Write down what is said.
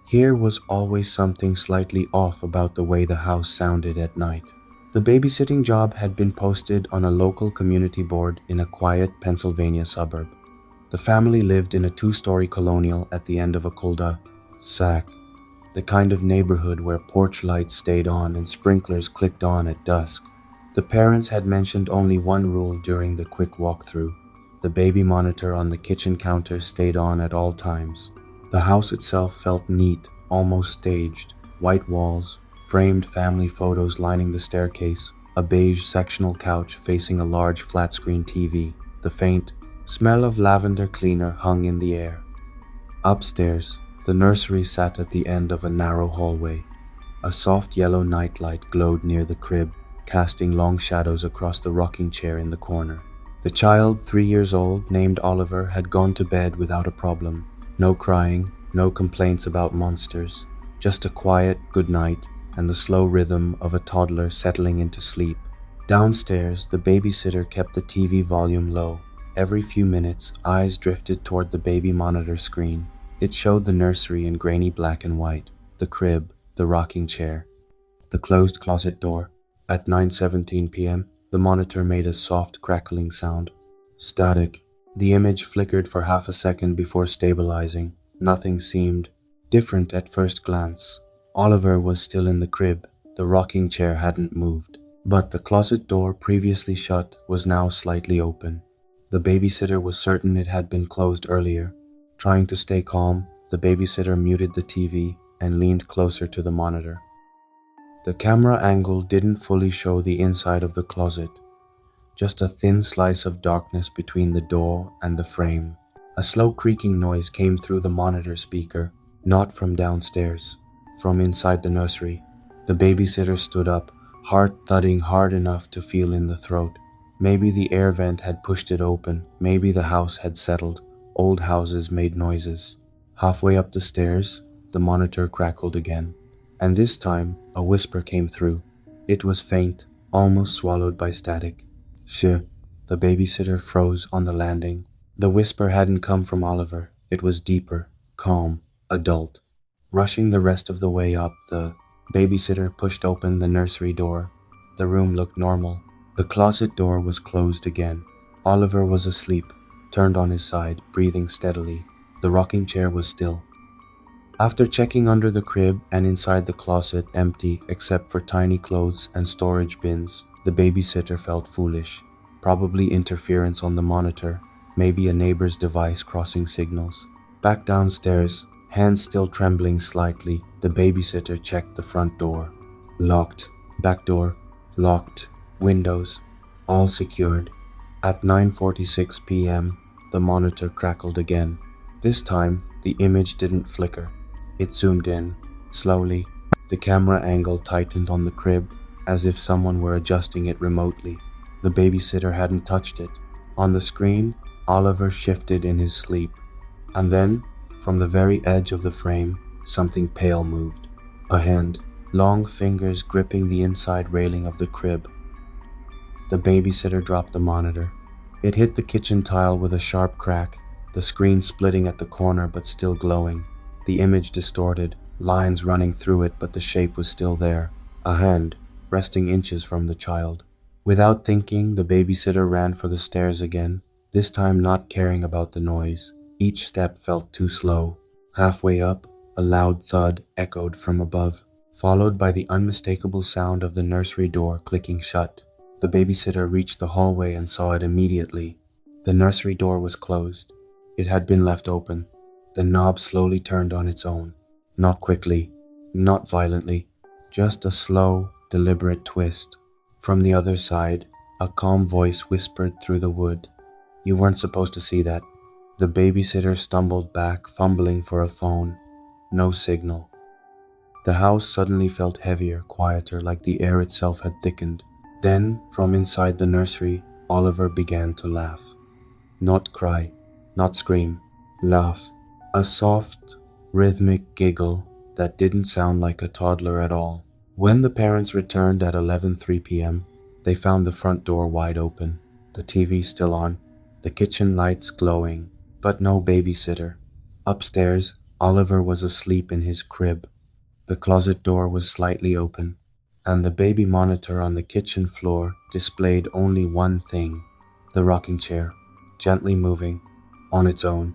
Here was always something slightly off about the way the house sounded at night. The babysitting job had been posted on a local community board in a quiet Pennsylvania suburb. The family lived in a two-story colonial at the end of a cul-de-sac, the kind of neighborhood where porch lights stayed on and sprinklers clicked on at dusk. The parents had mentioned only one rule during the quick walkthrough. The baby monitor on the kitchen counter stayed on at all times. The house itself felt neat, almost staged. White walls, framed family photos lining the staircase, a beige sectional couch facing a large flat-screen TV. The faint smell of lavender cleaner hung in the air. Upstairs, the nursery sat at the end of a narrow hallway. A soft yellow nightlight glowed near the crib, casting long shadows across the rocking chair in the corner. The child, 3 years old, named Oliver, had gone to bed without a problem. No crying, no complaints about monsters, just a quiet good night and the slow rhythm of a toddler settling into sleep. Downstairs, the babysitter kept the TV volume low. Every few minutes, eyes drifted toward the baby monitor screen. It showed the nursery in grainy black and white, the crib, the rocking chair, the closed closet door. At 9:17 p.m., the monitor made a soft crackling sound. Static. The image flickered for half a second before stabilizing. Nothing seemed different at first glance. Oliver was still in the crib. The rocking chair hadn't moved. But the closet door, previously shut, was now slightly open. The babysitter was certain it had been closed earlier. Trying to stay calm, the babysitter muted the TV and leaned closer to the monitor. The camera angle didn't fully show the inside of the closet, just a thin slice of darkness between the door and the frame. A slow creaking noise came through the monitor speaker, not from downstairs, from inside the nursery. The babysitter stood up, heart thudding hard enough to feel in the throat. Maybe the air vent had pushed it open, maybe the house had settled. Old houses made noises. Halfway up the stairs, the monitor crackled again. And this time, a whisper came through. It was faint, almost swallowed by static. Shh. The babysitter froze on the landing. The whisper hadn't come from Oliver. It was deeper, calm, adult. Rushing the rest of the way up, the babysitter pushed open the nursery door. The room looked normal. The closet door was closed again. Oliver was asleep, turned on his side, breathing steadily. The rocking chair was still. After checking under the crib and inside the closet, empty except for tiny clothes and storage bins, the babysitter felt foolish. Probably interference on the monitor, maybe a neighbor's device crossing signals. Back downstairs, hands still trembling slightly, the babysitter checked the front door. Locked. Back door, locked. Windows, all secured. At 9:46 p.m., the monitor crackled again. This time, the image didn't flicker. It zoomed in, slowly. The camera angle tightened on the crib, as if someone were adjusting it remotely. The babysitter hadn't touched it. On the screen, Oliver shifted in his sleep. And then, from the very edge of the frame, something pale moved. A hand, long fingers gripping the inside railing of the crib. The babysitter dropped the monitor. It hit the kitchen tile with a sharp crack, the screen splitting at the corner but still glowing. The image distorted, lines running through it, but the shape was still there. A hand, resting inches from the child. Without thinking, the babysitter ran for the stairs again, this time not caring about the noise. Each step felt too slow. Halfway up, a loud thud echoed from above, followed by the unmistakable sound of the nursery door clicking shut. The babysitter reached the hallway and saw it immediately. The nursery door was closed. It had been left open. The knob slowly turned on its own. Not quickly, not violently, just a slow, deliberate twist. From the other side, a calm voice whispered through the wood. "You weren't supposed to see that." The babysitter stumbled back, fumbling for a phone. No signal. The house suddenly felt heavier, quieter, like the air itself had thickened. Then, from inside the nursery, Oliver began to laugh. Not cry, not scream, laugh. A soft, rhythmic giggle that didn't sound like a toddler at all. When the parents returned at 11:03 p.m., they found the front door wide open, the TV still on, the kitchen lights glowing, but no babysitter. Upstairs, Oliver was asleep in his crib. The closet door was slightly open, and the baby monitor on the kitchen floor displayed only one thing: the rocking chair, gently moving on its own.